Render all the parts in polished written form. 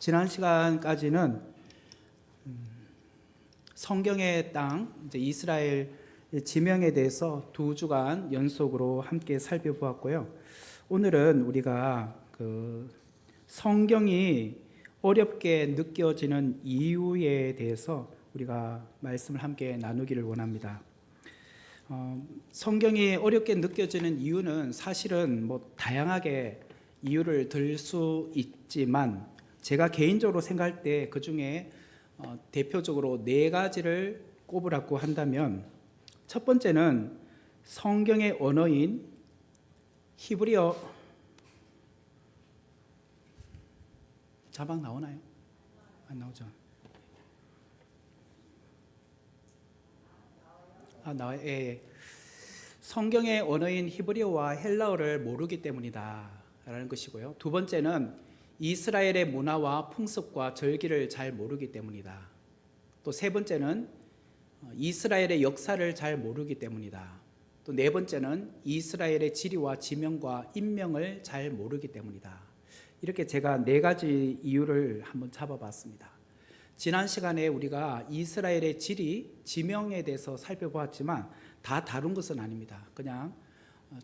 지난 시간까지는 성경의 땅, 이제 이스라엘 지명에 대해서 2주간 연속으로 함께 살펴보았고요. 오늘은 우리가 성경이 어렵게 느껴지는 이유에 대해서 우리가 말씀을 함께 나누기를 원합니다. 성경이 어렵게 느껴지는 이유는 사실은 다양하게 이유를 들 수 있지만 제가 개인적으로 생각할 때 그 중에 대표적으로 4가지를 꼽으라고 한다면, 첫 번째는 성경의 언어인 히브리어. 자막 나오나요? 안 나오죠? 나와요. 예. 성경의 언어인 히브리어와 헬라어를 모르기 때문이다 라는 것이고요. 두 번째는 이스라엘의 문화와 풍습과 절기를 잘 모르기 때문이다. 또 세 번째는 이스라엘의 역사를 잘 모르기 때문이다. 또 네 번째는 이스라엘의 지리와 지명과 인명을 잘 모르기 때문이다. 이렇게 제가 4가지 이유를 한번 잡아봤습니다. 지난 시간에 우리가 이스라엘의 지리, 지명에 대해서 살펴보았지만 다 다룬 것은 아닙니다. 그냥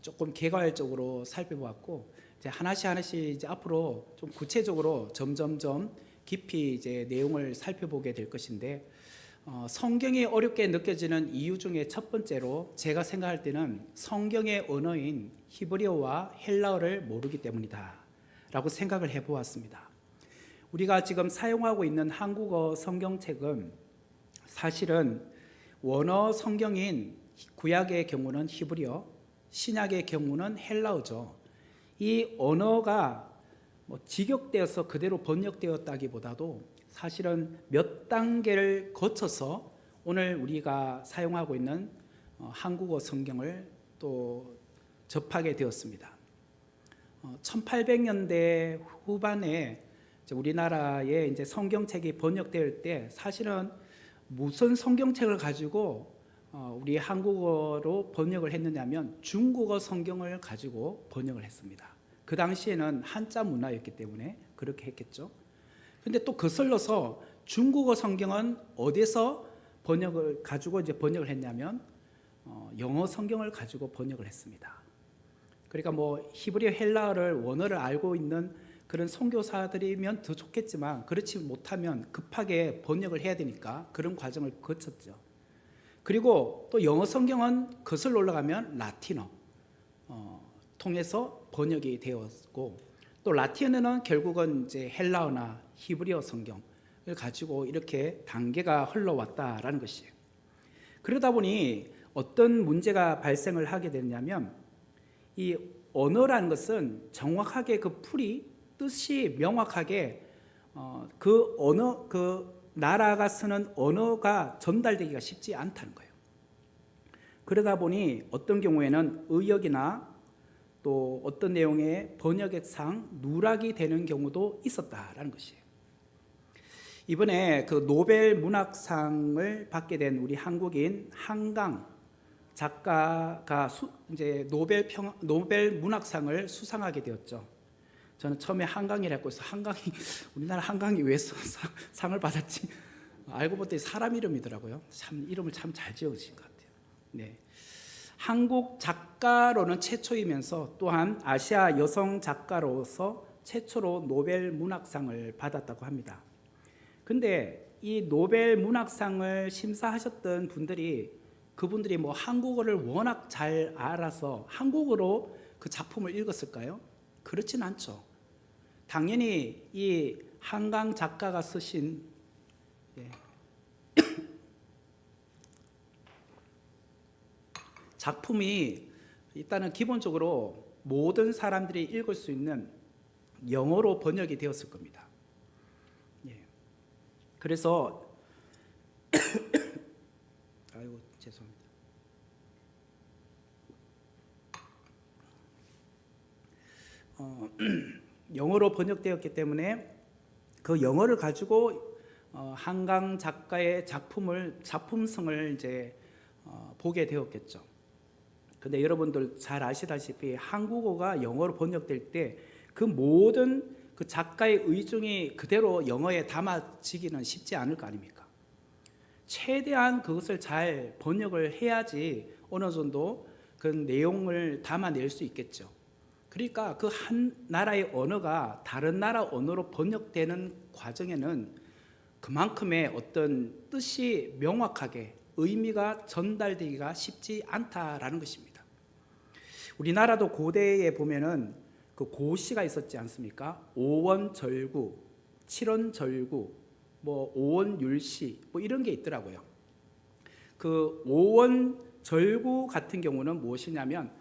조금 개괄적으로 살펴보았고, 이제 하나씩 이제 앞으로 좀 구체적으로 점점점 깊이 이제 내용을 살펴보게 될 것인데, 성경이 어렵게 느껴지는 이유 중에 첫 번째로 제가 생각할 때는 성경의 언어인 히브리어와 헬라어를 모르기 때문이다 라고 생각을 해보았습니다. 우리가 지금 사용하고 있는 한국어 성경책은 사실은 원어 성경인 구약의 경우는 히브리어, 신약의 경우는 헬라어죠. 이 언어가 직역되어서 그대로 번역되었다기보다도 사실은 몇 단계를 거쳐서 오늘 우리가 사용하고 있는 한국어 성경을 또 접하게 되었습니다. 1800년대 후반에 우리나라에 이제 성경책이 번역될 때 사실은 무슨 성경책을 가지고 우리 한국어로 번역을 했느냐면 중국어 성경을 가지고 번역을 했습니다. 그 당시에는 한자 문화였기 때문에 그렇게 했겠죠. 근데 또 거슬러서 중국어 성경은 어디서 번역을 했냐면 영어 성경을 가지고 번역을 했습니다. 그러니까 히브리어, 헬라어를 원어를 알고 있는 그런 선교사들이면 더 좋겠지만 그렇지 못하면 급하게 번역을 해야 되니까 그런 과정을 거쳤죠. 그리고 또 영어 성경은 거슬러 올라가면 라틴어 통해서 번역이 되었고, 또 라틴어는 결국은 이제 헬라어나 히브리어 성경을 가지고 이렇게 단계가 흘러왔다라는 것이에요. 그러다 보니 어떤 문제가 발생을 하게 되냐면, 이 언어라는 것은 정확하게 그 풀이 뜻이 명확하게 그 나라가 쓰는 언어가 전달되기가 쉽지 않다는 거예요. 그러다 보니 어떤 경우에는 의역이나 또 어떤 내용의 번역상 누락이 되는 경우도 있었다라는 것이에요. 이번에 그 노벨 문학상을 받게 된 우리 한국인 한강 작가가 이제 노벨 문학상을 수상하게 되었죠. 저는 처음에 한강이라고 해서 우리나라 한강이 왜 상을 받았지? 알고 봤더니 사람 이름이더라고요. 참 이름을 참 잘 지으신 것 같아요. 네. 한국 작가로는 최초이면서 또한 아시아 여성 작가로서 최초로 노벨 문학상을 받았다고 합니다. 근데 이 노벨 문학상을 심사하셨던 그분들이 한국어를 워낙 잘 알아서 한국어로 그 작품을 읽었을까요? 그렇진 않죠. 당연히 이 한강 작가가 쓰신 작품이 일단은 기본적으로 모든 사람들이 읽을 수 있는 영어로 번역이 되었을 겁니다. 그래서 아이고 죄송합니다. 영어로 번역되었기 때문에 그 영어를 가지고 한강 작가의 작품성을 이제 보게 되었겠죠. 근데 여러분들 잘 아시다시피 한국어가 영어로 번역될 때 그 모든 그 작가의 의중이 그대로 영어에 담아지기는 쉽지 않을 거 아닙니까? 최대한 그것을 잘 번역을 해야지 어느 정도 그 내용을 담아낼 수 있겠죠. 그러니까 그 한 나라의 언어가 다른 나라 언어로 번역되는 과정에는 그만큼의 어떤 뜻이 명확하게 의미가 전달되기가 쉽지 않다라는 것입니다. 우리나라도 고대에 보면은 그 고시가 있었지 않습니까? 오원절구, 칠원절구, 뭐 오원율시 뭐 이런 게 있더라고요. 그 오원절구 같은 경우는 무엇이냐면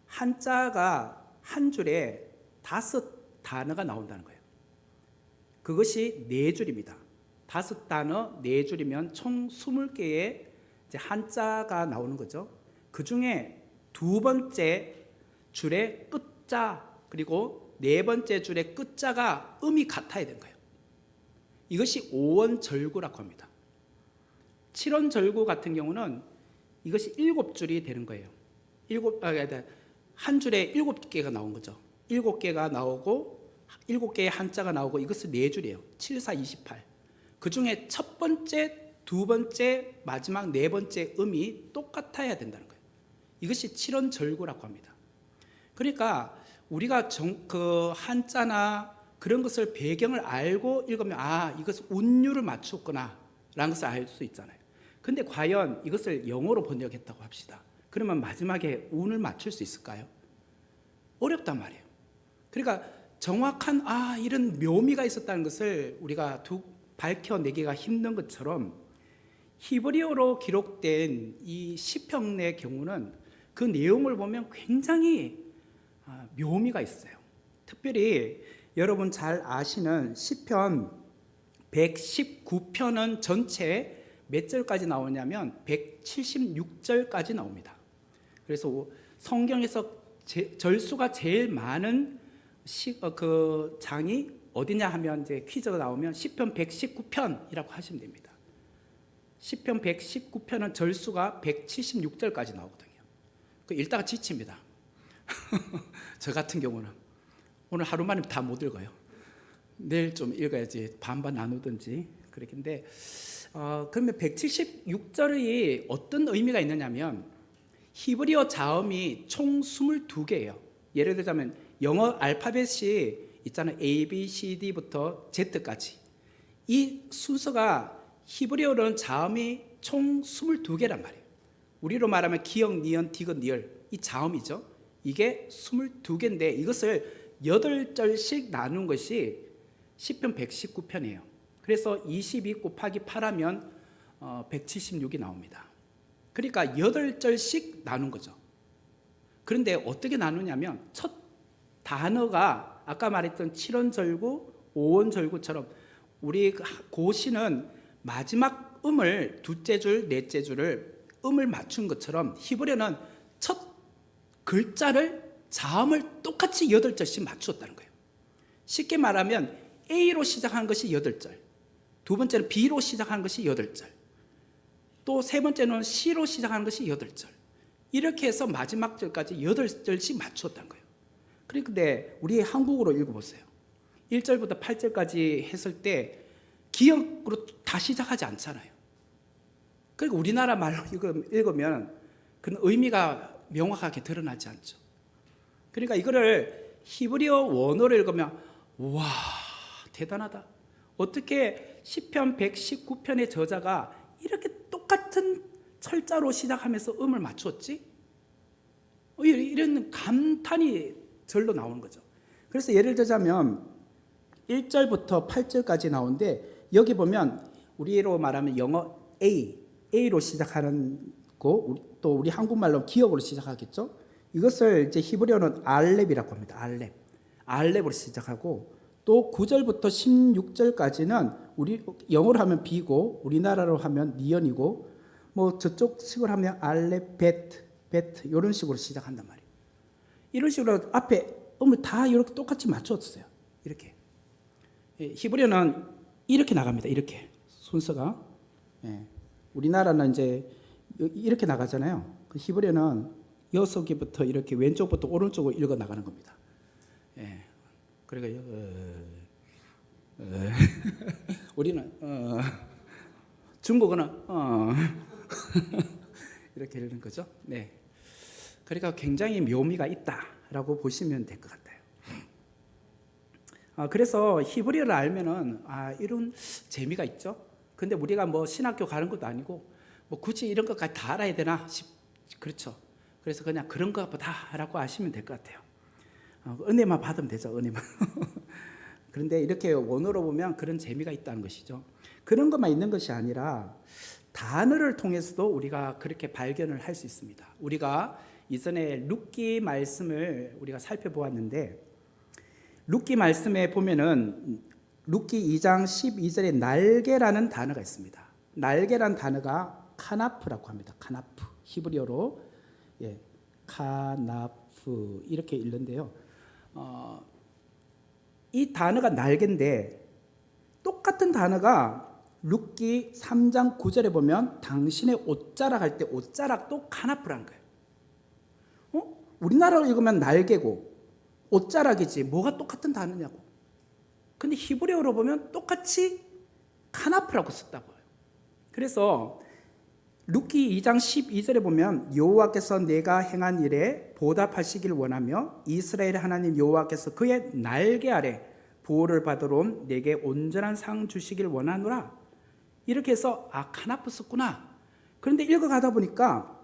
한자가 한 줄에 5단어가 나온다는 거예요. 그것이 4줄입니다. 5단어 4줄이면 총 20개의 한자가 나오는 거죠. 그 중에 두 번째 줄의 끝자 그리고 네 번째 줄의 끝자가 음이 같아야 되는 거예요. 이것이 오원절구라고 합니다. 칠원절구 같은 경우는 이것이 7줄이 되는 거예요. 한 줄에 7개가 나온 거죠. 7개가 나오고 7개의 한자가 나오고 이것은 4줄이에요. 7, 4, 28. 그 중에 첫 번째, 두 번째, 마지막 네 번째 음이 똑같아야 된다는 거예요. 이것이 칠원절구라고 합니다. 그러니까 우리가 그 한자나 그런 것을 배경을 알고 읽으면 이것은 운율을 맞췄구나 라는 것을 알 수 있잖아요. 근데 과연 이것을 영어로 번역했다고 합시다. 그러면 마지막에 운을 맞출 수 있을까요? 어렵단 말이에요. 그러니까 정확한 이런 묘미가 있었다는 것을 우리가 밝혀내기가 힘든 것처럼 히브리어로 기록된 이 시편의 경우는 그 내용을 보면 굉장히 묘미가 있어요. 특별히 여러분 잘 아시는 시편 119편은 전체 몇 절까지 나오냐면 176절까지 나옵니다. 그래서 성경에서 절수가 제일 많은 그 장이 어디냐 하면 이제 퀴즈가 나오면 시편 119편이라고 하시면 됩니다. 시편 119편은 절수가 176절까지 나오거든요. 그 읽다가 지칩니다. 저 같은 경우는 오늘 하루 만에 다 못 읽어요. 내일 좀 읽어야지 반반 나누든지 그렇긴데 그러면 176절이 어떤 의미가 있느냐면 히브리어 자음이 총 22개예요. 예를 들자면 영어 알파벳이 있잖아요. A, B, C, D부터 Z까지. 이 순서가 히브리어로는 자음이 총 22개란 말이에요. 우리로 말하면 기역, 니은, 디귿, 리을 이 자음이죠. 이게 22개인데 이것을 8절씩 나눈 것이 시편 119편이에요. 그래서 22 곱하기 8하면 176이 나옵니다. 그러니까 8절씩 나눈 거죠. 그런데 어떻게 나누냐면 첫 단어가 아까 말했던 7원절구, 5원절구처럼 우리 고시는 마지막 음을 둘째 줄, 넷째 줄을 음을 맞춘 것처럼 히브리어는 첫 글자를 자음을 똑같이 8절씩 맞추었다는 거예요. 쉽게 말하면 A로 시작하는 것이 8절, 두 번째는 B로 시작하는 것이 8절, 또 세 번째는 C로 시작하는 것이 8절. 이렇게 해서 마지막 절까지 8절씩 맞추었다는 거예요. 그런데 우리 한국어로 읽어보세요. 1절부터 8절까지 했을 때 기역으로 다 시작하지 않잖아요. 그러니까 우리나라 말로 읽으면 그 의미가 명확하게 드러나지 않죠. 그러니까 이거를 히브리어 원어로 읽으면 와 대단하다. 어떻게 시편 119편의 저자가 이렇게 똑같은 철자로 시작하면서 음을 맞췄지? 이런 감탄이 절로 나오는 거죠. 그래서 예를 들자면 1절부터 8절까지 나오는데 여기 보면 우리로 말하면 영어 A로 시작하는 거, 또 우리 한국말로 기역으로 시작하겠죠. 이것을 이제 히브리어는 알렙이라고 합니다. 알렙으로 시작하고 또 9절부터 16절까지는 우리 영어로 하면 B고 우리나라로 하면 니언이고 뭐 저쪽 식으로 하면 알렙, 베트 이런 식으로 시작한단 말이에요. 이런 식으로 앞에 음을 다 이렇게 똑같이 맞췄어요. 이렇게 히브리어는 이렇게 나갑니다. 이렇게 순서가 우리나라는 이제 이렇게 나가잖아요. 그 히브리어는 6개부터 이렇게 왼쪽부터 오른쪽으로 읽어 나가는 겁니다. 그러니까 우리는 중국어는 이렇게 읽는 거죠. 네. 그러니까 굉장히 묘미가 있다라고 보시면 될 것 같아요. 그래서 히브리어를 알면은 이런 재미가 있죠. 근데 우리가 뭐 신학교 가는 것도 아니고 뭐 굳이 이런 것까지 다 알아야 되나 그렇죠. 그래서 그냥 그런 것보다라고 아시면 될 것 같아요. 은혜만 받으면 되죠. 은혜만. 그런데 이렇게 원어로 보면 그런 재미가 있다는 것이죠. 그런 것만 있는 것이 아니라 단어를 통해서도 우리가 그렇게 발견을 할 수 있습니다. 우리가 이전에 룻기 말씀을 우리가 살펴보았는데 룻기 말씀에 보면은 룻기 2장 12절에 날개라는 단어가 있습니다. 날개란 단어가 카나프라고 합니다. 카나프. 히브리어로 카나프 이렇게 읽는데요. 이 단어가 날개인데 똑같은 단어가 룻기 3장 9절에 보면 당신의 옷자락 할 때 옷자락도 카나프라는 거예요. 우리나라로 읽으면 날개고 옷자락이지 뭐가 똑같은 단어냐고. 근데 히브리어로 보면 똑같이 카나프라고 썼다고 해요. 그래서 룻기 2장 12절에 보면 여호와께서 내가 행한 일에 보답하시길 원하며 이스라엘의 하나님 여호와께서 그의 날개 아래 보호를 받으러 온 내게 온전한 상 주시길 원하노라. 이렇게 해서 카나프 썼구나. 그런데 읽어가다 보니까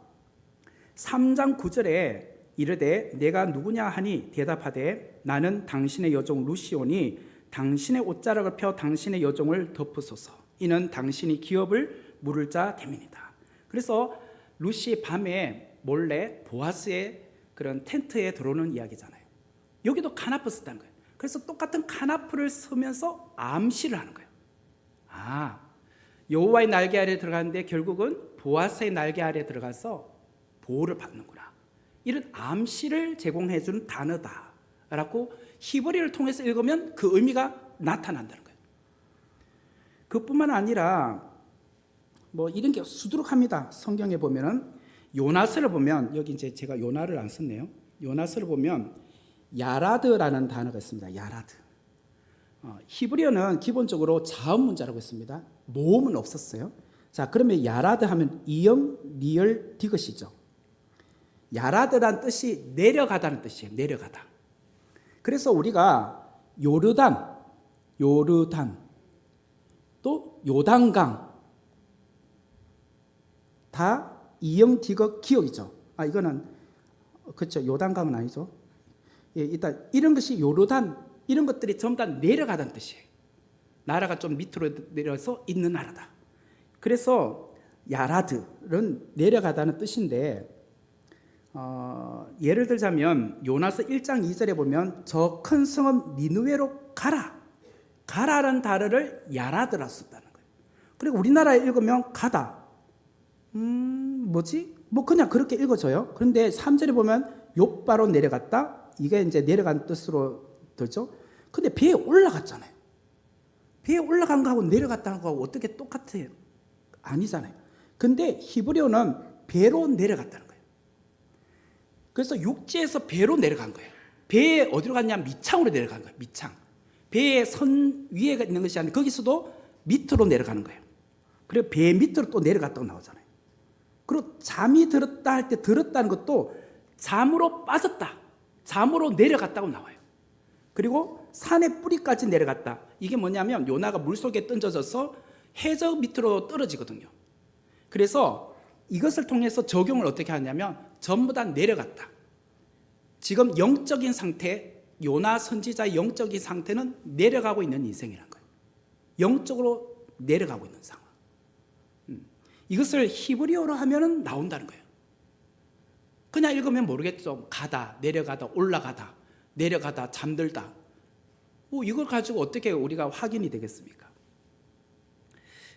3장 9절에 이르되 내가 누구냐 하니 대답하되 나는 당신의 여종 루시오니 당신의 옷자락을 펴 당신의 여종을 덮으소서. 이는 당신이 기업을 물을 자 됨이니이다. 그래서 루시 밤에 몰래 보아스의 그런 텐트에 들어오는 이야기잖아요. 여기도 카나프 썼다는 거예요. 그래서 똑같은 카나프를 쓰면서 암시를 하는 거예요. 여호와의 날개 아래 들어가는데 결국은 보아스의 날개 아래 들어가서 보호를 받는구나. 이런 암시를 제공해 주는 단어다라고 히브리를 통해서 읽으면 그 의미가 나타난다는 거예요. 그뿐만 아니라 뭐 이런 게 수두룩합니다. 성경에 보면은 요나스를 보면 여기 이제 제가 요나를 안 썼네요. 요나스를 보면 야라드라는 단어가 있습니다. 야라드. 히브리어는 기본적으로 자음 문자라고 했습니다. 모음은 없었어요. 자, 그러면 야라드 하면 이영 리얼 디귿이죠. 야라드란 뜻이 내려가다는 뜻이에요. 내려가다. 그래서 우리가 요르단 또 요단강 다 이영 디귿 기억이죠. 이거는 그렇죠. 요단강은 아니죠. 일단 이런 것이 요르단 이런 것들이 전부 다 내려가다는 뜻이에요. 나라가 좀 밑으로 내려서 있는 나라다. 그래서 야라드는 내려가다는 뜻인데 예를 들자면 요나서 1장 2절에 보면 저 큰 성읍 니느웨로 가라라는 단어를 야라드라 썼다는 거예요. 그리고 우리나라에 읽으면 가다. 뭐지? 뭐 그냥 그렇게 읽어져요. 그런데 3절에 보면 욥바로 내려갔다. 이게 이제 내려간 뜻으로 들죠. 근데 배에 올라갔잖아요. 배에 올라간 거하고 내려갔다는 거하고 어떻게 똑같아요? 아니잖아요. 근데 히브리어는 배로 내려갔다는 거예요. 그래서 육지에서 배로 내려간 거예요. 배에 어디로 갔냐? 미창으로 내려간 거예요. 미창. 배의 선 위에 있는 것이 아니라 거기서도 밑으로 내려가는 거예요. 그리고 배 밑으로 또 내려갔다고 나오잖아요. 그리고 잠이 들었다 할 때 들었다는 것도 잠으로 빠졌다. 잠으로 내려갔다고 나와요. 그리고 산의 뿌리까지 내려갔다. 이게 뭐냐면 요나가 물속에 던져져서 해저 밑으로 떨어지거든요. 그래서 이것을 통해서 적용을 어떻게 하냐면 전부 다 내려갔다. 지금 영적인 상태, 요나 선지자의 영적인 상태는 내려가고 있는 인생이라는 거예요. 영적으로 내려가고 있는 상황. 이것을 히브리어로 하면 나온다는 거예요. 그냥 읽으면 모르겠죠. 가다, 내려가다, 올라가다, 내려가다, 잠들다. 이걸 가지고 어떻게 우리가 확인이 되겠습니까?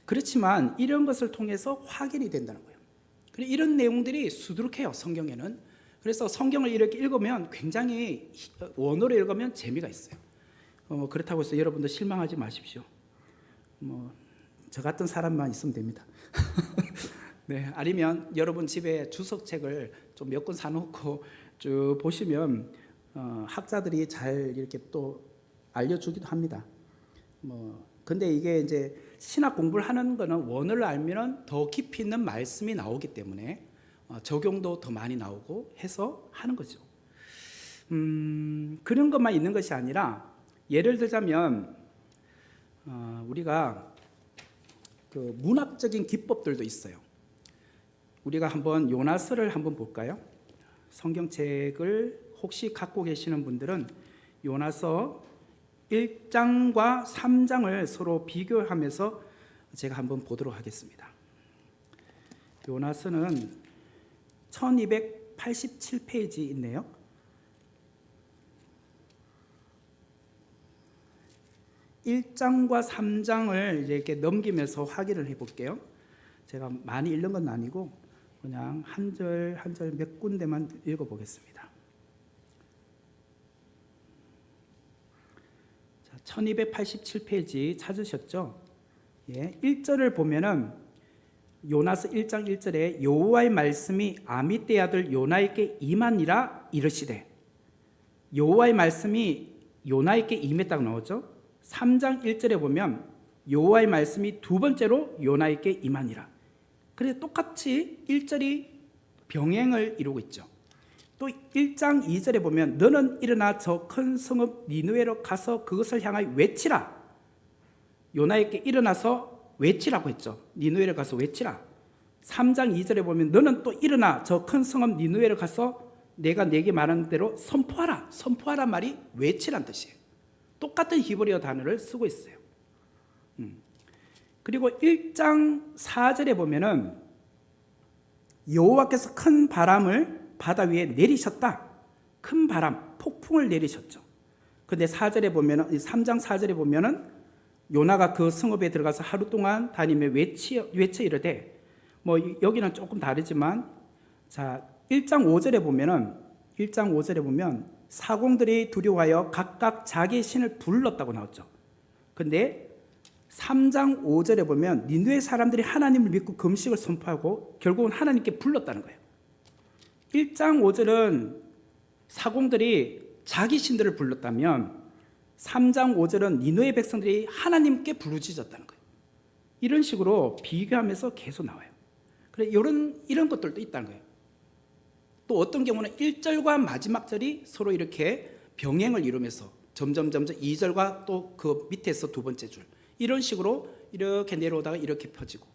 그렇지만 이런 것을 통해서 확인이 된다는 거예요. 그리고 이런 내용들이 수두룩해요. 성경에는. 그래서 성경을 이렇게 읽으면 굉장히 원어로 읽으면 재미가 있어요. 그렇다고 해서 여러분도 실망하지 마십시오. 저 같은 사람만 있으면 됩니다. 네, 아니면 여러분 집에 주석책을 좀 몇 권 사놓고 쭉 보시면 학자들이 잘 이렇게 또 알려주기도 합니다. 근데 이게 이제 신학 공부를 하는 거는 원어를 알면은 더 깊이 있는 말씀이 나오기 때문에 적용도 더 많이 나오고 해서 하는 거죠. 그런 것만 있는 것이 아니라 예를 들자면 우리가 그 문학적인 기법들도 있어요. 우리가 한번 요나서를 한번 볼까요? 성경책을 혹시 갖고 계시는 분들은 요나서 1장과 3장을 서로 비교하면서 제가 한번 보도록 하겠습니다. 요나서는 1287페이지 있네요. (1장과) (3장을) 이렇게 넘기면서 확인을 해볼게요. 제가 많이 읽는 건 아니고 그냥 한 절 한 절 몇 군데만 읽어보겠습니다. 1287페이지 찾으셨죠? 예, 1절을 보면은 요나서 1장 1절에 여호와의 말씀이 아미떼 아들 요나에게 임하니라 이르시되, 여호와의 말씀이 요나에게 임했다고 나오죠. 3장 1절에 보면 여호와의 말씀이 두 번째로 요나에게 임하니라. 그래서 똑같이 1절이 병행을 이루고 있죠. 또 1장 2절에 보면 너는 일어나 저 큰 성읍 니느웨로 가서 그것을 향하여 외치라. 요나에게 일어나서 외치라고 했죠. 니느웨로 가서 외치라. 3장 2절에 보면 너는 또 일어나 저 큰 성읍 니느웨로 가서 내가 내게 말한 대로 선포하라. 선포하란 말이 외치란 뜻이에요. 똑같은 히브리어 단어를 쓰고 있어요. 그리고 1장 4절에 보면은 여호와께서 큰 바람을 바다 위에 내리셨다. 큰 바람, 폭풍을 내리셨죠. 근데 4절에 보면은 3장 4절에 보면은 요나가 그 성읍에 들어가서 하루 동안 다니며 외쳐 이르되, 뭐 여기는 조금 다르지만 자 1장 5절에 보면 사공들이 두려워하여 각각 자기 신을 불렀다고 나왔죠. 근데 3장 5절에 보면 니느웨 사람들이 하나님을 믿고 금식을 선포하고 결국은 하나님께 불렀다는 거예요. 1장 5절은 사공들이 자기 신들을 불렀다면 3장 5절은 니느웨 백성들이 하나님께 부르짖었다는 거예요. 이런 식으로 비교하면서 계속 나와요. 그래 이런 것들도 있다는 거예요. 또 어떤 경우는 1절과 마지막 절이 서로 이렇게 병행을 이루면서 점점 2절과 또 그 밑에서 두 번째 줄 이런 식으로 이렇게 내려오다가 이렇게 펴지고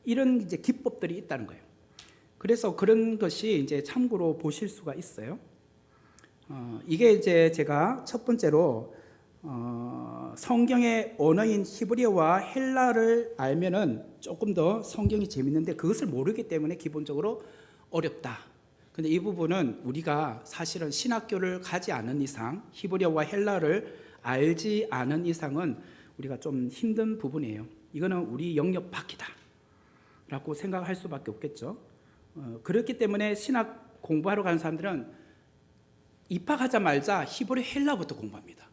이런 이제 기법들이 있다는 거예요. 그래서 그런 것이 이제 참고로 보실 수가 있어요. 이게 이제 제가 첫 번째로 성경의 언어인 히브리어와 헬라를 알면은 조금 더 성경이 재밌는데 그것을 모르기 때문에 기본적으로 어렵다. 근데 이 부분은 우리가 사실은 신학교를 가지 않은 이상 히브리어와 헬라를 알지 않은 이상은 우리가 좀 힘든 부분이에요. 이거는 우리 영역 밖이다 라고 생각할 수밖에 없겠죠. 그렇기 때문에 신학 공부하러 가는 사람들은 입학하자마자 히브리 헬라부터 공부합니다.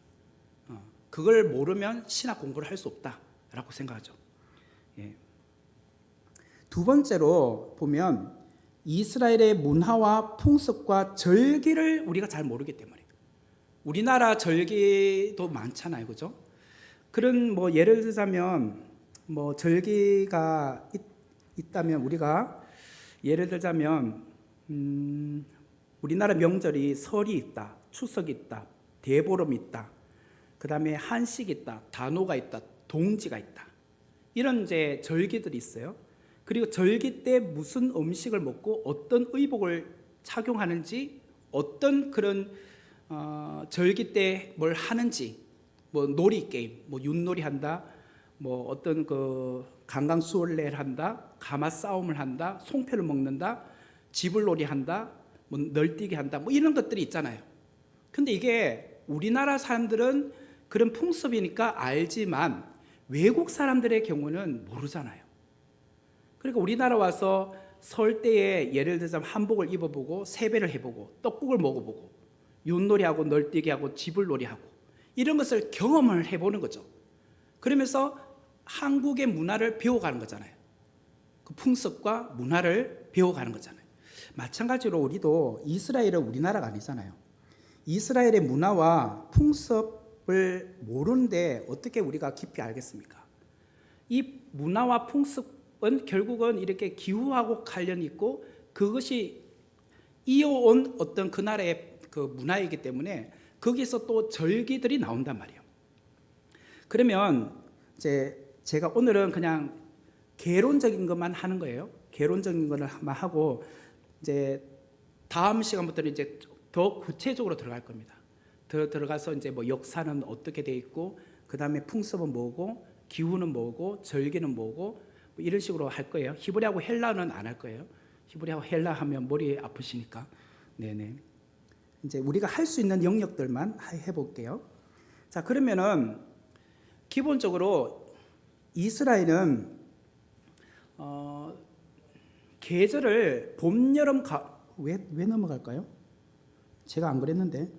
그걸 모르면 신학 공부를 할 수 없다라고 생각하죠. 예. 두 번째로 보면 이스라엘의 문화와 풍습과 절기를 우리가 잘 모르기 때문에 우리나라 절기도 많잖아요, 그죠? 그런 뭐 예를 들자면 뭐 절기가 있다면 우리가 예를 들자면 우리나라 명절이 설이 있다, 추석이 있다, 대보름이 있다, 그 다음에 한식이 있다, 단오가 있다, 동지가 있다. 이런 이제 절기들이 있어요. 그리고 절기 때 무슨 음식을 먹고 어떤 의복을 착용하는지, 어떤 그런 절기 때 뭘 하는지, 뭐 놀이 게임, 뭐 윷놀이 한다, 뭐 어떤 그 강강수월래를 한다, 가마 싸움을 한다, 송편을 먹는다, 지불놀이 한다, 뭐 널뛰기 한다, 뭐 이런 것들이 있잖아요. 근데 이게 우리나라 사람들은 그런 풍습이니까 알지만 외국 사람들의 경우는 모르잖아요. 그러니까 우리나라 와서 설 때에 예를 들자면 한복을 입어보고 세배를 해보고 떡국을 먹어보고 윷놀이하고 널뛰기하고 지불놀이하고 이런 것을 경험을 해보는 거죠. 그러면서 한국의 문화를 배워가는 거잖아요. 그 풍습과 문화를 배워가는 거잖아요. 마찬가지로 우리도 이스라엘은 우리나라가 아니잖아요. 이스라엘의 문화와 풍습 모르는데 어떻게 우리가 깊이 알겠습니까? 이 문화와 풍습은 결국은 이렇게 기후하고 관련이 있고 그것이 이어온 어떤 그 나라의 그 문화이기 때문에 거기서 또 절기들이 나온단 말이에요. 그러면 제가 오늘은 그냥 개론적인 것만 하는 거예요. 개론적인 것만 하고 이제 다음 시간부터는 이제 더 구체적으로 들어갈 겁니다. 들어가서 이제 뭐 역사는 어떻게 돼 있고 그 다음에 풍습은 뭐고 기후는 뭐고 절기는 뭐고 뭐 이런 식으로 할 거예요. 히브리하고 헬라는 안 할 거예요. 히브리하고 헬라 하면 머리 아프시니까. 네네. 이제 우리가 할 수 있는 영역들만 해볼게요. 자, 그러면은 기본적으로 이스라엘은 계절을 봄, 여름, 왜 넘어갈까요? 제가 안 그랬는데.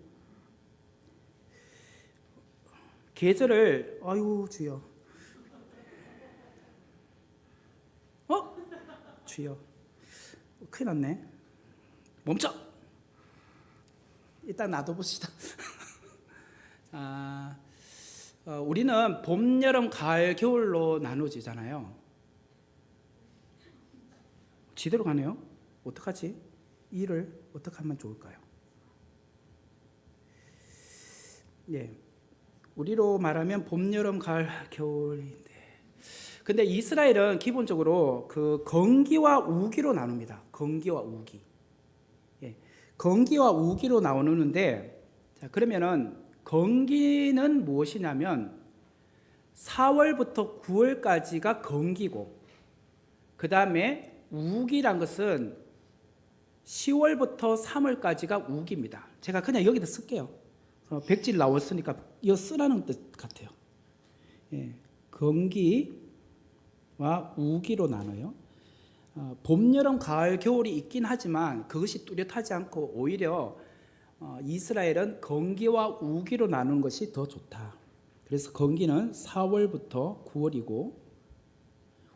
계절을 아유 주여. 주여. 큰일 났네. 멈춰. 일단 놔둬봅시다. 우리는 봄, 여름, 가을, 겨울로 나누어지잖아요. 지대로 가네요. 어떡하지? 일을 어떻게 하면 좋을까요? 예, 우리로 말하면 봄, 여름, 가을, 겨울인데, 근데 이스라엘은 기본적으로 그 건기와 우기로 나눕니다. 건기와 우기. 예, 건기와 우기로 나누는데, 자, 그러면은 건기는 무엇이냐면 4월부터 9월까지가 건기고, 그 다음에 우기란 것은 10월부터 3월까지가 우기입니다. 제가 그냥 여기다 쓸게요. 백질 나왔으니까 이거 쓰라는 뜻 같아요. 예, 건기와 우기로 나눠요. 봄, 여름, 가을, 겨울이 있긴 하지만 그것이 뚜렷하지 않고 오히려 이스라엘은 건기와 우기로 나누는 것이 더 좋다. 그래서 건기는 4월부터 9월이고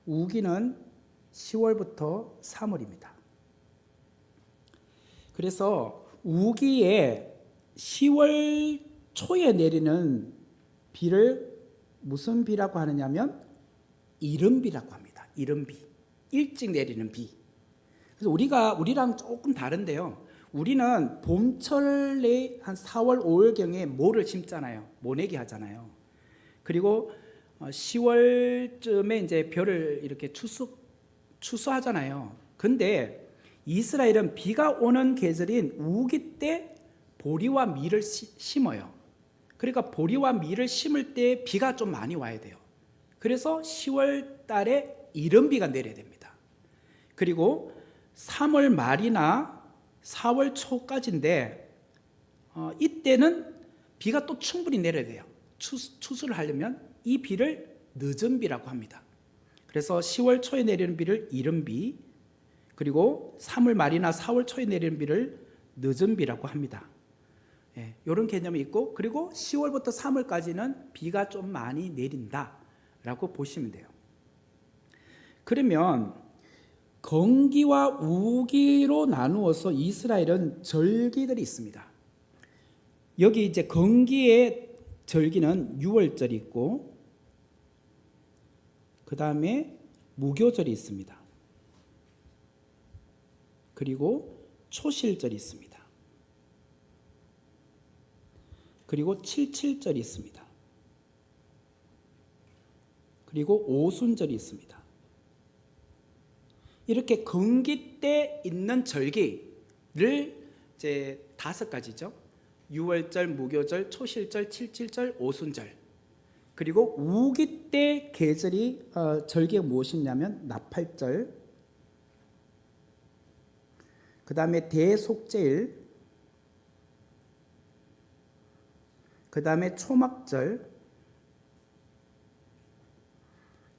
우기는 10월부터 3월입니다. 그래서 우기에 10월 초에 내리는 비를 무슨 비라고 하느냐면 이른비라고 합니다. 이른비. 일찍 내리는 비. 그래서 우리랑 조금 다른데요. 우리는 봄철에 한 4월, 5월경에 모를 심잖아요. 모내기 하잖아요. 그리고 10월쯤에 이제 벼를 이렇게 추수하잖아요. 근데 이스라엘은 비가 오는 계절인 우기 때 보리와 밀을 심어요. 그러니까 보리와 밀을 심을 때 비가 좀 많이 와야 돼요. 그래서 10월 달에 이른비가 내려야 됩니다. 그리고 3월 말이나 4월 초까지인데 이때는 비가 또 충분히 내려야 돼요. 추수를 하려면 이 비를 늦은 비라고 합니다. 그래서 10월 초에 내리는 비를 이른 비, 그리고 3월 말이나 4월 초에 내리는 비를 늦은 비라고 합니다. 예, 이런 개념이 있고, 그리고 10월부터 3월까지는 비가 좀 많이 내린다라고 보시면 돼요. 그러면 건기와 우기로 나누어서 이스라엘은 절기들이 있습니다. 여기 이제 건기의 절기는 6월절이 있고, 그 다음에 무교절이 있습니다. 그리고 초실절이 있습니다. 그리고 칠칠절이 있습니다. 그리고 오순절이 있습니다. 이렇게 건기 때 있는 절기를 이제 5가지죠. 6월절, 무교절, 초실절, 칠칠절, 오순절. 그리고 우기 때 계절이 절기가 무엇이냐면 나팔절, 그 다음에 대속제일, 그 다음에 초막절,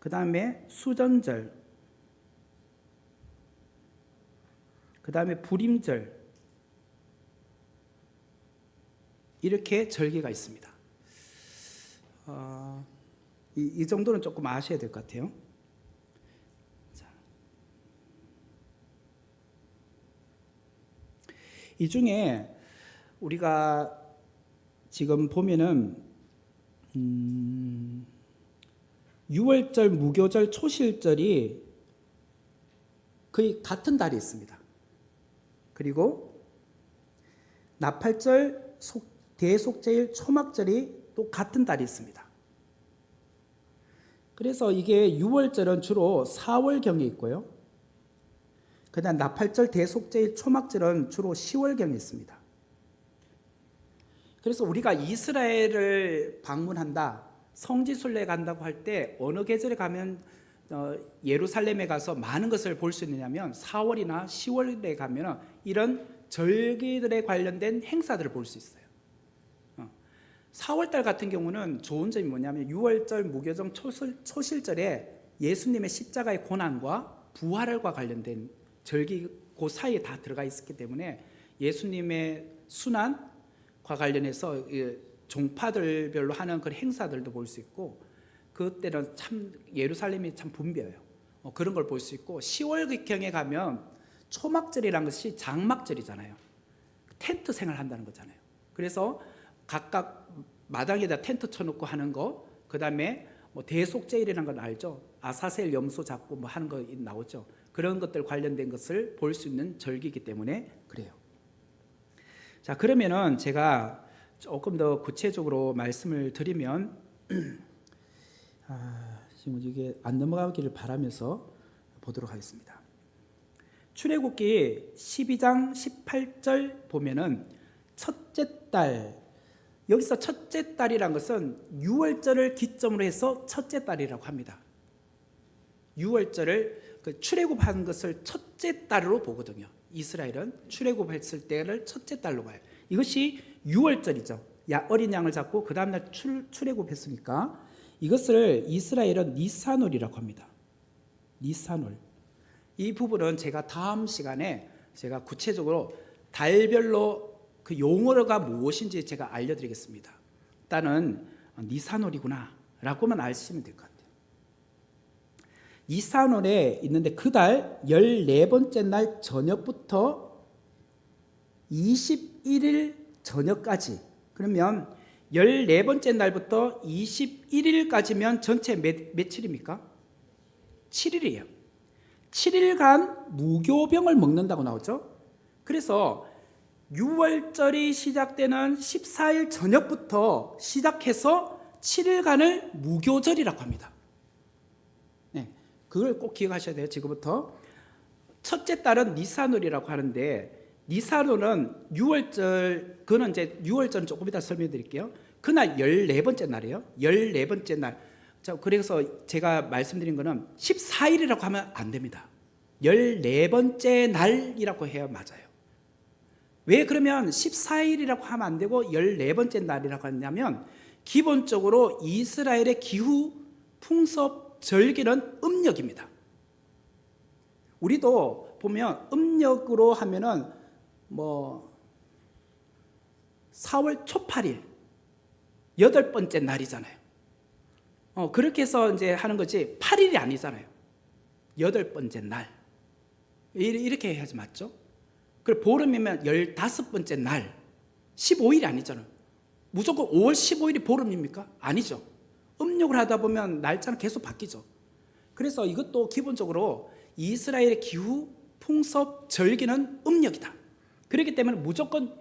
그 다음에 수전절, 그 다음에 불임절, 이렇게 절기가 있습니다. 이 정도는 조금 아셔야 될 것 같아요. 자. 이 중에 우리가 지금 보면은 유월절, 무교절, 초실절이 거의 같은 달이 있습니다. 그리고 나팔절, 대속제일, 초막절이 또 같은 달이 있습니다. 그래서 이게 유월절은 주로 4월경에 있고요. 그다음 나팔절, 대속제일, 초막절은 주로 10월경에 있습니다. 그래서 우리가 이스라엘을 방문한다, 성지순례 간다고 할 때 어느 계절에 가면 예루살렘에 가서 많은 것을 볼 수 있느냐면 4월이나 10월에 가면 이런 절기들에 관련된 행사들을 볼 수 있어요. 4월달 같은 경우는 좋은 점이 뭐냐면 유월절, 무교절, 초실절에 예수님의 십자가의 고난과 부활과 관련된 절기 그 사이에 다 들어가 있었기 때문에 예수님의 순환과 관련해서 종파들별로 하는 그런 행사들도 볼 수 있고, 그때는 참 예루살렘이 참 붐벼요. 그런 걸 볼 수 있고, 10월경에 가면 초막절이라는 것이 장막절이잖아요. 텐트 생활 한다는 거잖아요. 그래서 각각 마당에다 텐트 쳐놓고 하는 거, 그 다음에 뭐 대속제일이라는 건 알죠? 아사셀 염소 잡고 뭐 하는 거 나오죠. 그런 것들 관련된 것을 볼 수 있는 절기이기 때문에 그래요. 자, 그러면은 제가 조금 더 구체적으로 말씀을 드리면 지금 이게 안 넘어가기를 바라면서 보도록 하겠습니다. 출애굽기 12장 18절 보면은 첫째 달, 여기서 첫째 달이란 것은 유월절을 기점으로 해서 첫째 달이라고 합니다. 유월절을 출애굽한 것을 첫째 달로 보거든요. 이스라엘은 출애굽했을 때를 첫째 달로 봐요. 이것이 유월절이죠. 어린 양을 잡고 그 다음날 출애굽했으니까 이것을 이스라엘은 니산월이라고 합니다. 니산월. 이 부분은 제가 다음 시간에 제가 구체적으로 달별로 그 용어가 무엇인지 제가 알려드리겠습니다. 일단은 니산월이구나 라고만 아시면 될 것 같아요. 니산월에 있는데 그 달 14번째 날 저녁부터 21일 저녁까지, 그러면 14번째 날부터 21일까지면 전체 며칠입니까? 7일이에요. 7일간 무교병을 먹는다고 나오죠. 그래서 유월절이 시작되는 14일 저녁부터 시작해서 7일간을 무교절이라고 합니다. 네, 그걸 꼭 기억하셔야 돼요. 지금부터. 첫째 달은 니산월이라고 하는데, 니산월은 유월절, 그거는 이제 유월절은 조금 이따 설명드릴게요. 그날 14번째 날이에요. 14번째 날. 자, 그래서 제가 말씀드린 거는 14일이라고 하면 안 됩니다. 14번째 날이라고 해야 맞아요. 왜 그러면 14일이라고 하면 안 되고 14번째 날이라고 하냐면, 기본적으로 이스라엘의 기후, 풍습, 절기는 음력입니다. 우리도 보면 음력으로 하면은 뭐 4월 초 8일 8번째 날이잖아요. 그렇게 해서 이제 하는 거지 8일이 아니잖아요. 8번째 날 이렇게 해야지 맞죠? 그리고 보름이면 15번째 날 15일이 아니잖아요. 무조건 5월 15일이 보름입니까? 아니죠. 음력을 하다 보면 날짜는 계속 바뀌죠. 그래서 이것도 기본적으로 이스라엘의 기후, 풍습, 절기는 음력이다. 그렇기 때문에 무조건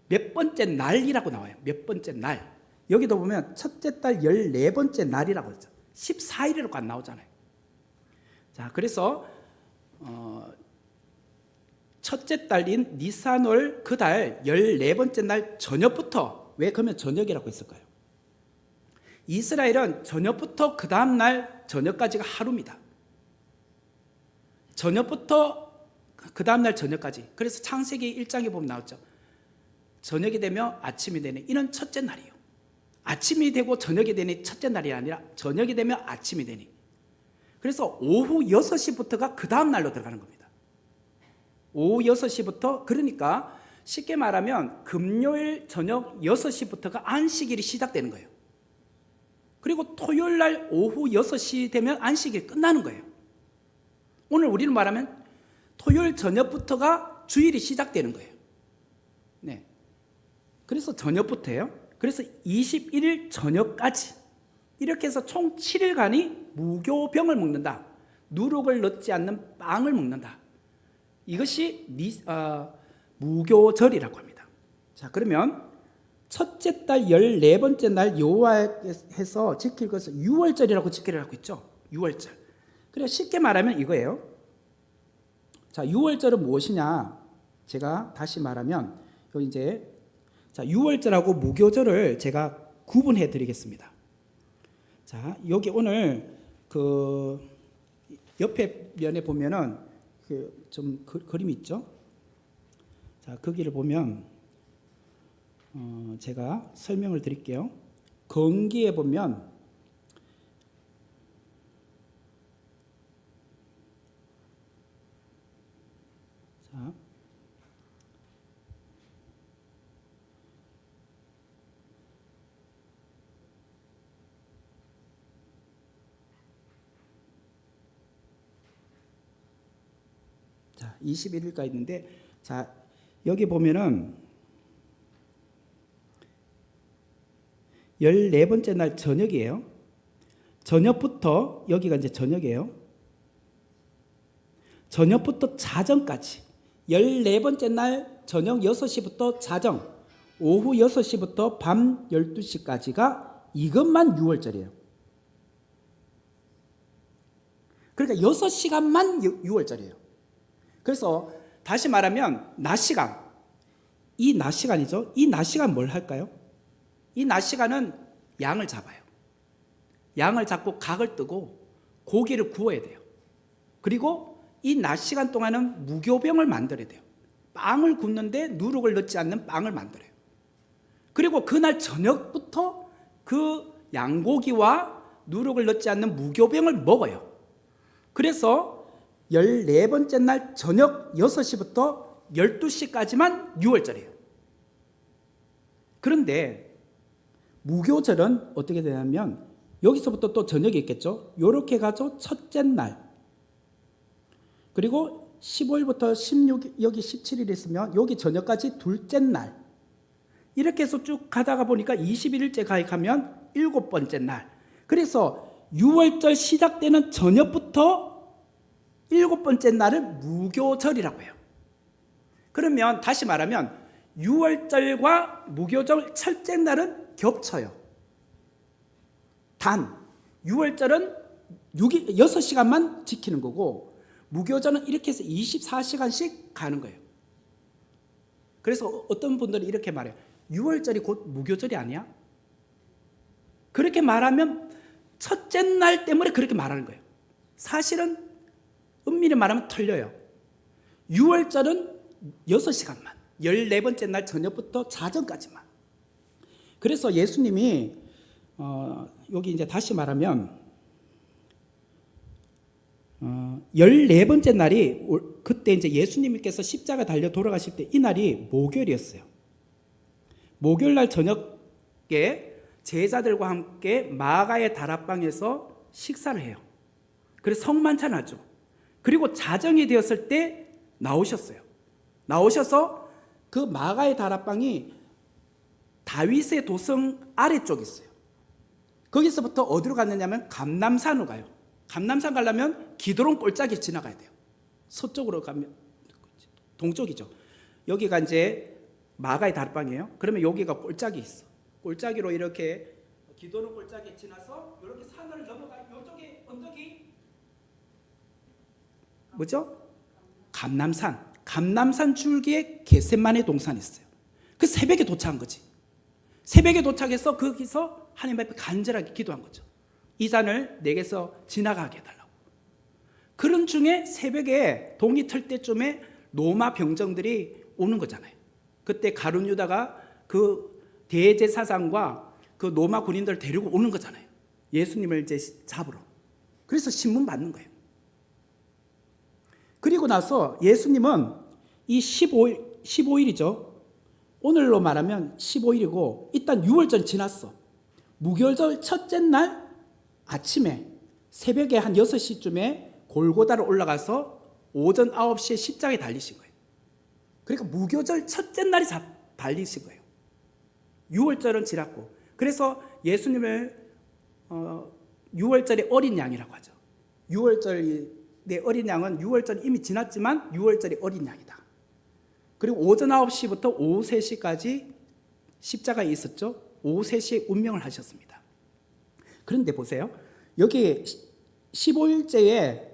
몇 번째 날이라고 나와요. 몇 번째 날. 여기도 보면 첫째 달 14번째 날이라고 했죠. 14일이라고 안 나오잖아요. 자, 그래서 첫째 달인 니산월 그 달 14번째 날 저녁부터, 왜 그러면 저녁이라고 했을까요? 이스라엘은 저녁부터 그 다음 날 저녁까지가 하루입니다. 저녁부터 그 다음 날 저녁까지. 그래서 창세기 1장에 보면 나왔죠. 저녁이 되면 아침이 되는, 이는 첫째 날이에요. 아침이 되고 저녁이 되니 첫째 날이 아니라 저녁이 되면 아침이 되니. 그래서 오후 6시부터가 그 다음 날로 들어가는 겁니다. 오후 6시부터, 그러니까 쉽게 말하면 금요일 저녁 6시부터가 안식일이 시작되는 거예요. 그리고 토요일 날 오후 6시 되면 안식일이 끝나는 거예요. 오늘 우리는 말하면 토요일 저녁부터가 주일이 시작되는 거예요. 네. 그래서 저녁부터예요. 그래서 21일 저녁까지 이렇게 해서 총 7일간이 무교병을 먹는다. 누룩을 넣지 않는 빵을 먹는다. 이것이 무교절이라고 합니다. 자, 그러면 첫째 달 14번째 날 여호와께서 지킬 것을 유월절이라고 지키라고 했죠. 유월절. 그래 쉽게 말하면 이거예요. 자, 유월절은 무엇이냐? 제가 다시 말하면 여기 이제 자, 유월절하고 무교절을 제가 구분해 드리겠습니다. 자, 여기 오늘 그 옆에 면에 보면은 그 좀 그림이 있죠. 자, 거기를 보면 제가 설명을 드릴게요. 건기에 보면 자, 자, 21일까지 있는데, 자, 여기 보면은 14번째 날 저녁이에요. 저녁부터, 여기가 이제 저녁이에요. 저녁부터 자정까지. 14번째 날 저녁 6시부터 자정, 오후 6시부터 밤 12시까지가 이것만 6월절이에요. 그러니까 6시간만 6월절이에요. 그래서 다시 말하면 낮 시간, 이 낮 시간이죠. 이 낮 시간 뭘 할까요? 이 낮 시간은 양을 잡아요. 양을 잡고 각을 뜨고 고기를 구워야 돼요. 그리고 이 낮 시간 동안은 무교병을 만들어야 돼요. 빵을 굽는데 누룩을 넣지 않는 빵을 만들어요. 그리고 그날 저녁부터 그 양고기와 누룩을 넣지 않는 무교병을 먹어요. 그래서 14번째 날 저녁 6시부터 12시까지만 6월절이에요. 그런데 무교절은 어떻게 되냐면 여기서부터 또 저녁이 있겠죠. 이렇게 가죠. 첫째 날. 그리고 15일부터 16, 여기 17일 있으면 여기 저녁까지 둘째 날. 이렇게 해서 쭉 가다가 보니까 21일째 가입하면 7번째 날. 그래서 6월절 시작되는 저녁부터 7번째 날은 무교절이라고 해요. 그러면 다시 말하면 6월절과 무교절 첫째 날은 겹쳐요. 단 6월절은 6시간만 지키는 거고 무교절은 이렇게 해서 24시간씩 가는 거예요. 그래서 어떤 분들이 이렇게 말해요. 6월절이 곧 무교절이 아니야? 그렇게 말하면 첫째 날 때문에 그렇게 말하는 거예요. 사실은 엄밀히 말하면 틀려요. 6월절은 6시간만, 14번째 날 저녁부터 자정까지만. 그래서 예수님이 여기 이제 다시 말하면 14번째 날이 그때 이제 예수님께서 십자가 달려 돌아가실 때 이 날이 목요일이었어요. 목요일 날 저녁에 제자들과 함께 마가의 다락방에서 식사를 해요. 그래서 성만찬하죠. 그리고 자정이 되었을 때 나오셨어요. 나오셔서 그 마가의 다락방이 다윗의 도성 아래쪽에 있어요. 거기서부터 어디로 갔느냐면 감람산으로 가요. 감람산 가려면 기드론 골짜기 지나가야 돼요. 서쪽으로 가면 동쪽이죠. 여기가 이제 마가의 다락방이에요. 그러면 여기가 골짜기 있어. 골짜기로 이렇게 기드론 골짜기 지나서 이렇게 산을 넘어가 이쪽에 언덕이 뭐죠? 감람산. 감람산 줄기에 겟세마네 동산이 있어요. 그 새벽에 도착한 거지. 새벽에 도착해서 거기서 하나님 앞에 간절하게 기도한 거죠. 이 산을 내게서 지나가게 해달라고. 그런 중에 새벽에 동이 틀 때쯤에 로마 병정들이 오는 거잖아요. 그때 가룟 유다가 그 대제사장과 그 로마 군인들을 데리고 오는 거잖아요. 예수님을 이제 잡으러. 그래서 신문 받는 거예요. 그리고 나서 예수님은 이 15일이죠. 오늘로 말하면 15일이고 일단 6월절 지났어. 무교절 첫째 날 아침에 새벽에 한 6시쯤에 골고다를 올라가서 오전 9시에 십자가에 달리신 거예요. 그러니까 무교절 첫째 날이 달리신 거예요. 6월절은 지났고, 그래서 예수님을 6월절의 어린 양이라고 하죠. 6월절의 어린 양은 6월절이 이미 지났지만 6월절의 어린 양이다. 그리고 오전 9시부터 오후 3시까지 십자가에 있었죠. 오후 3시에 운명을 하셨습니다. 그런데 보세요. 여기 15일째에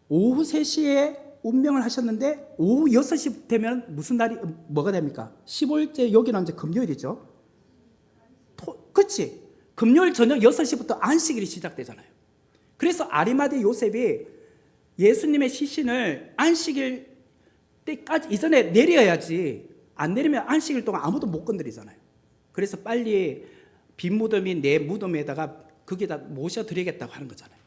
오후 3시에 운명을 하셨는데 오후 6시 되면 무슨 날이 뭐가 됩니까? 15일째 여기는 이제 금요일이죠. 그렇지. 금요일 저녁 6시부터 안식일이 시작되잖아요. 그래서 아리마대 요셉이 예수님의 시신을 안식일 때까지 이전에 내려야지, 안 내리면 안식일 동안 아무도 못 건드리잖아요. 그래서 빨리 빈 무덤인 내 무덤에다가 거기다 모셔드리겠다고 하는 거잖아요.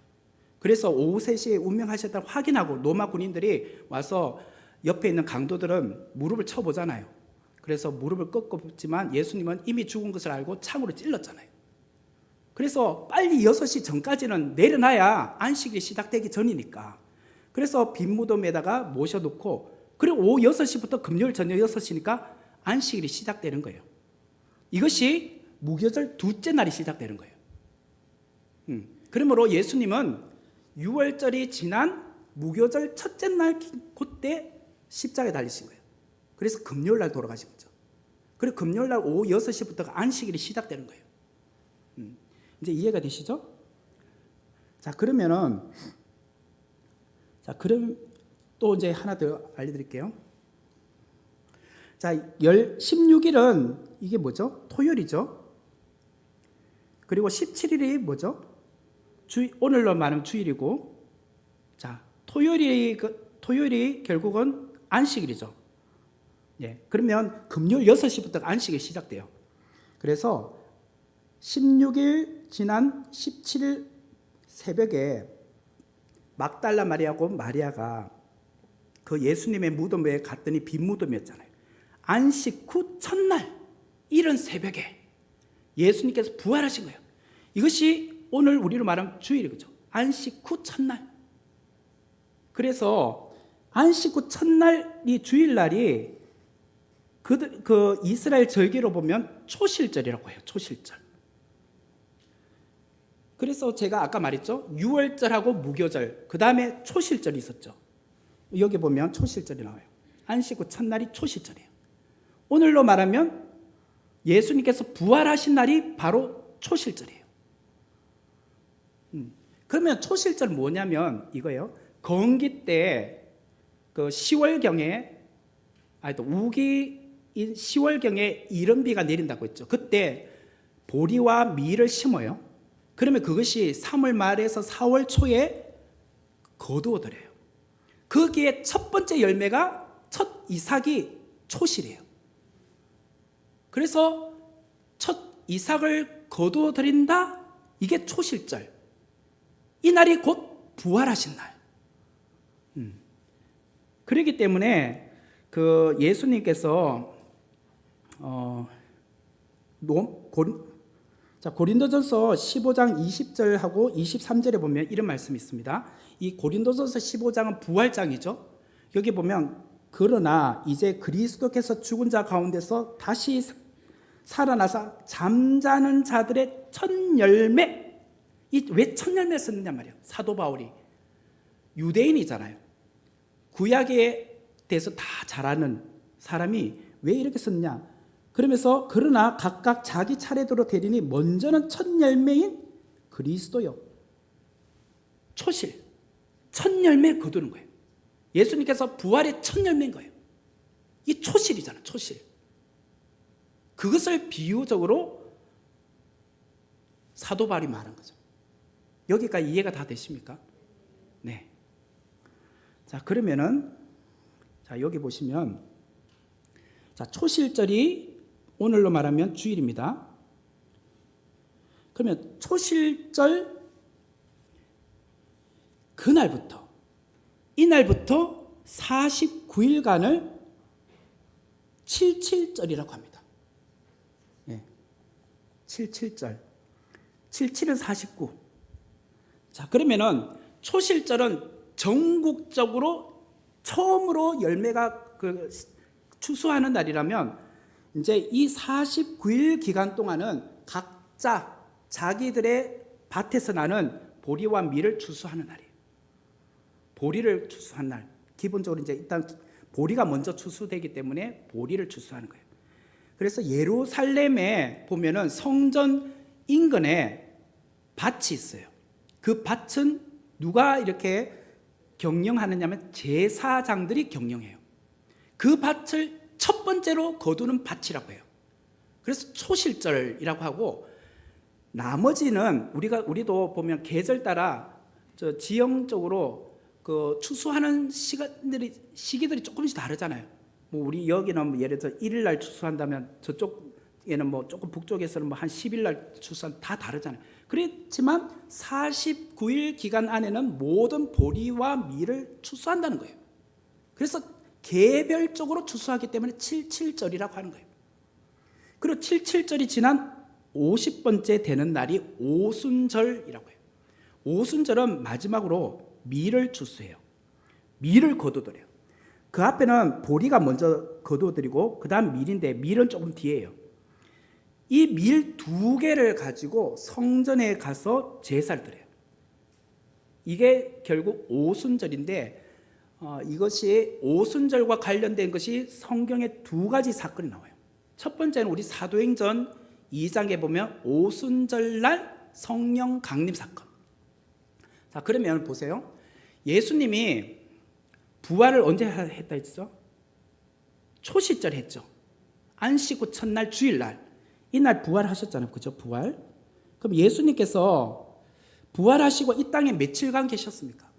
그래서 오후 3시에 운명하셨다고 확인하고 로마 군인들이 와서 옆에 있는 강도들은 무릎을 쳐보잖아요. 그래서 무릎을 꺾었지만 예수님은 이미 죽은 것을 알고 창으로 찔렀잖아요. 그래서 빨리 6시 전까지는 내려놔야 안식일이 시작되기 전이니까. 그래서 빈 무덤에다가 모셔놓고, 그리고 오후 6시부터 금요일 저녁 6시니까 안식일이 시작되는 거예요. 이것이 무교절 둘째 날이 시작되는 거예요. 그러므로 예수님은 6월절이 지난 무교절 첫째 날 그때 십자가에 달리신 거예요. 그래서 금요일 날 돌아가신 거죠. 그리고 금요일 날 오후 6시부터가 안식일이 시작되는 거예요. 이제 이해가 되시죠? 자, 그럼 또 이제 하나 더 알려드릴게요. 자, 16일은 이게 뭐죠? 토요일이죠. 그리고 17일이 뭐죠? 오늘로 말하면 주일이고, 자, 토요일이 결국은 안식일이죠. 예, 그러면 금요일 6시부터 안식일이 시작돼요. 그래서 16일 지난 17일 새벽에 막달라 마리아고 마리아가 그 예수님의 무덤에 갔더니 빈 무덤이었잖아요. 안식 후 첫날 이른 새벽에 예수님께서 부활하신 거예요. 이것이 오늘 우리로 말하면 주일이죠. 안식 후 첫날. 그래서 안식 후 첫날이 주일날이 그 이스라엘 절기로 보면 초실절이라고 해요. 초실절. 그래서 제가 아까 말했죠. 6월절하고 무교절, 그 다음에 초실절이 있었죠. 여기 보면 초실절이 나와요. 안식 후 첫날이 초실절이에요. 오늘로 말하면 예수님께서 부활하신 날이 바로 초실절이에요. 그러면 초실절 뭐냐면 이거예요. 건기 때 그 10월경에 우기인 10월경에 이른 비가 내린다고 했죠. 그때 보리와 밀을 심어요. 그러면 그것이 3월 말에서 4월 초에 거두어들어요. 거기에 첫 번째 열매가 첫 이삭이 초실이에요. 그래서 첫 이삭을 거두어들인다, 이게 초실절. 이 날이 곧 부활하신 날. 그렇기 때문에 그 예수님께서 고린도전서 15장 20절하고 23절에 보면 이런 말씀이 있습니다. 이 고린도전서 15장은 부활장이죠. 여기 보면 그러나 이제 그리스도께서 죽은 자 가운데서 다시 살아나서 잠자는 자들의 첫 열매. 왜 첫 열매를 썼느냐 말이에요. 사도 바울이 유대인이잖아요. 구약에 대해서 다 잘 아는 사람이 왜 이렇게 썼냐. 그러면서 그러나 각각 자기 차례대로 되리니 먼저는 첫 열매인 그리스도요. 초실, 첫 열매 거두는 거예요. 예수님께서 부활의 첫 열매인 거예요. 이 초실이잖아요. 초실. 그것을 비유적으로 사도 바울이 말한 거죠. 여기까지 이해가 다 되십니까? 네. 자, 그러면은 여기 보시면 초실절이 오늘로 말하면 주일입니다. 그러면 초실절 그날부터 이날부터 49일간을 77절이라고 합니다. 예. 77절. 77은 49. 자, 그러면은 초실절은 전국적으로 처음으로 열매가 추수하는 날이라면 이제 이 49일 기간 동안은 각자 자기들의 밭에서 나는 보리와 밀을 추수하는 날이에요. 보리를 추수한 날. 기본적으로 이제 일단 보리가 먼저 추수되기 때문에 보리를 추수하는 거예요. 그래서 예루살렘에 보면은 성전 인근에 밭이 있어요. 그 밭은 누가 이렇게 경영하느냐면 제사장들이 경영해요. 그 밭을 첫 번째로 거두는 밭이라고 해요. 그래서 초실절이라고 하고, 나머지는 우리도 보면 계절 따라 저 지형적으로 그 추수하는 시기들이 조금씩 다르잖아요. 뭐 우리 여기는 뭐 예를 들어 1일 날 추수한다면 저쪽에는 뭐 조금 북쪽에서는 뭐 한 10일 날 추수한 다 다르잖아요. 그렇지만 49일 기간 안에는 모든 보리와 밀을 추수한다는 거예요. 그래서 개별적으로 추수하기 때문에 77절이라고 하는 거예요. 그리고 77절이 지난 50번째 되는 날이 오순절이라고 해요. 오순절은 마지막으로 밀을 추수해요. 밀을 거두드려요. 그 앞에는 보리가 먼저 거두드리고 그 다음 밀인데, 밀은 조금 뒤에요. 이 밀 2개를 가지고 성전에 가서 제사를 드려요. 이게 결국 오순절인데, 이것이 오순절과 관련된 것이 성경에 2가지 사건이 나와요. 첫 번째는 우리 사도행전 2장에 보면 오순절날 성령 강림 사건. 자, 그러면 보세요. 예수님이 부활을 언제 했다 했죠? 초실절 했죠. 안식 후 첫날 주일날, 이날 부활하셨잖아요. 그죠? 부활. 그럼 예수님께서 부활하시고 이 땅에 며칠간 계셨습니까?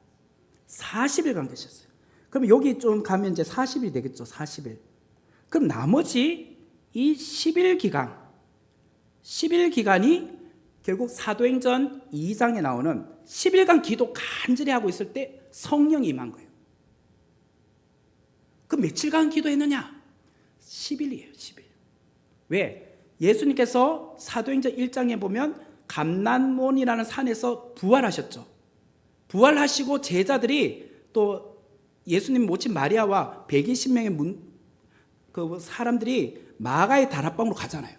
40일간 계셨어요. 그럼 여기 좀 가면 이제 40일 되겠죠. 40일. 그럼 나머지 이 10일 기간이 결국 사도행전 2장에 나오는 10일간 기도 간절히 하고 있을 때 성령이 임한 거예요. 그럼 며칠간 기도했느냐? 10일이에요. 10일. 왜? 예수님께서 사도행전 1장에 보면 감난몬이라는 산에서 부활하셨죠. 부활하시고 제자들이 또 예수님 모친 마리아와 120명의 그 사람들이 마가의 다락방으로 가잖아요.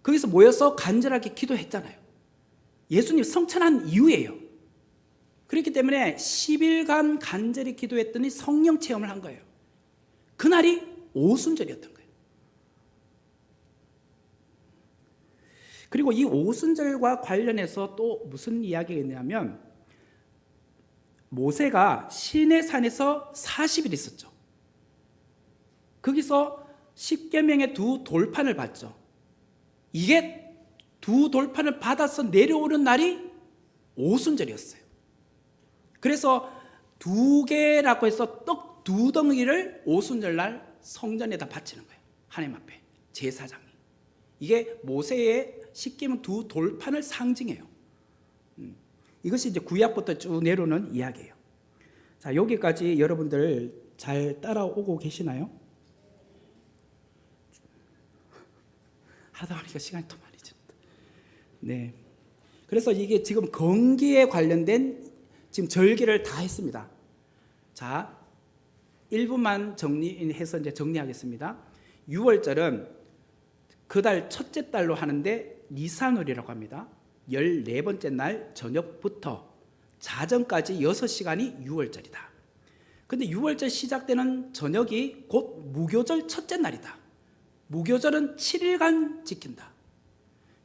거기서 모여서 간절하게 기도했잖아요. 예수님 성천한 이후예요. 그렇기 때문에 10일간 간절히 기도했더니 성령 체험을 한 거예요. 그날이 오순절이었던 거예요. 그리고 이 오순절과 관련해서 또 무슨 이야기가 있냐면, 모세가 시내산에서 40일 있었죠. 거기서 10계명의 2 돌판을 받죠. 이게 2 돌판을 받아서 내려오는 날이 오순절이었어요. 그래서 2개라고 해서 떡 2덩이를 오순절날 성전에다 바치는 거예요. 하나님 앞에 제사장이. 이게 모세의 10계명 2 돌판을 상징해요. 이것이 이제 구약부터 쭉 내려오는 이야기예요. 자, 여기까지 여러분들 잘 따라오고 계시나요? 하다 보니까 시간이 더 많이 졌다. 네. 그래서 이게 지금 건기에 관련된 지금 절기를 다 했습니다. 자, 1부만 정리해서 이제 정리하겠습니다. 6월절은 그 달 첫째 달로 하는데 니산월이라고 합니다. 14번째 날 저녁부터 자정까지 6시간이 6월절이다. 근데 6월절 시작되는 저녁이 곧 무교절 첫째 날이다. 무교절은 7일간 지킨다.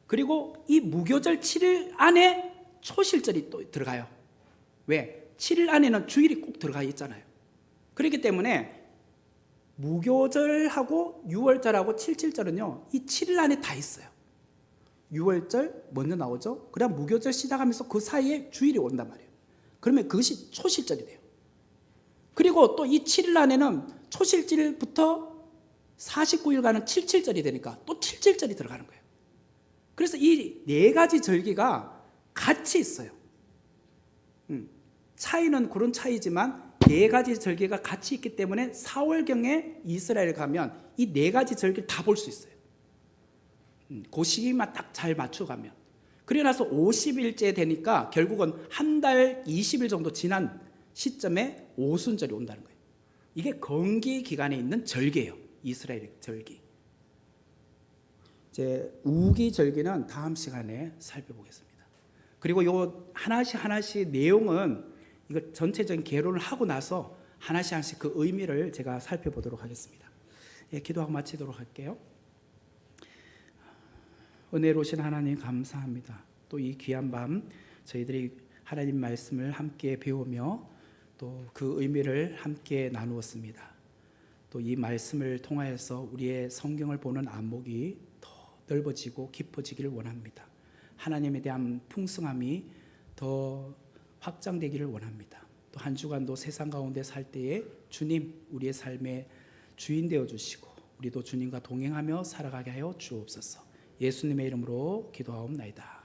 그리고 이 무교절 7일 안에 초실절이 또 들어가요. 왜? 7일 안에는 주일이 꼭 들어가 있잖아요. 그렇기 때문에 무교절하고 6월절하고 77절은요, 이 7일 안에 다 있어요. 6월절 먼저 나오죠. 그다음 무교절 시작하면서 그 사이에 주일이 온단 말이에요. 그러면 그것이 초실절이 돼요. 그리고 또 이 7일 안에는 초실절부터 49일간은 77절이 되니까 또 77절이 들어가는 거예요. 그래서 이 4가지 절기가 같이 있어요. 차이는 그런 차이지만 4가지 절기가 같이 있기 때문에 4월경에 이스라엘 가면 이 4가지 절기를 다 볼 수 있어요. 그 시기만 딱 잘 맞춰가면. 그래 나서 50일째 되니까 결국은 한 달 20일 정도 지난 시점에 오순절이 온다는 거예요. 이게 건기 기간에 있는 절기예요. 이스라엘의 절기. 이제 우기절기는 다음 시간에 살펴보겠습니다. 그리고 요 하나씩 내용은 이거 전체적인 개론을 하고 나서 하나씩 그 의미를 제가 살펴보도록 하겠습니다. 예, 기도하고 마치도록 할게요. 은혜로우신 하나님 감사합니다. 또 이 귀한 밤 저희들이 하나님 말씀을 함께 배우며 또 그 의미를 함께 나누었습니다. 또 이 말씀을 통하여서 우리의 성경을 보는 안목이 더 넓어지고 깊어지기를 원합니다. 하나님에 대한 풍성함이 더 확장되기를 원합니다. 또 한 주간도 세상 가운데 살 때에 주님 우리의 삶의 주인 되어 주시고 우리도 주님과 동행하며 살아가게 하여 주옵소서. 예수님의 이름으로 기도하옵나이다.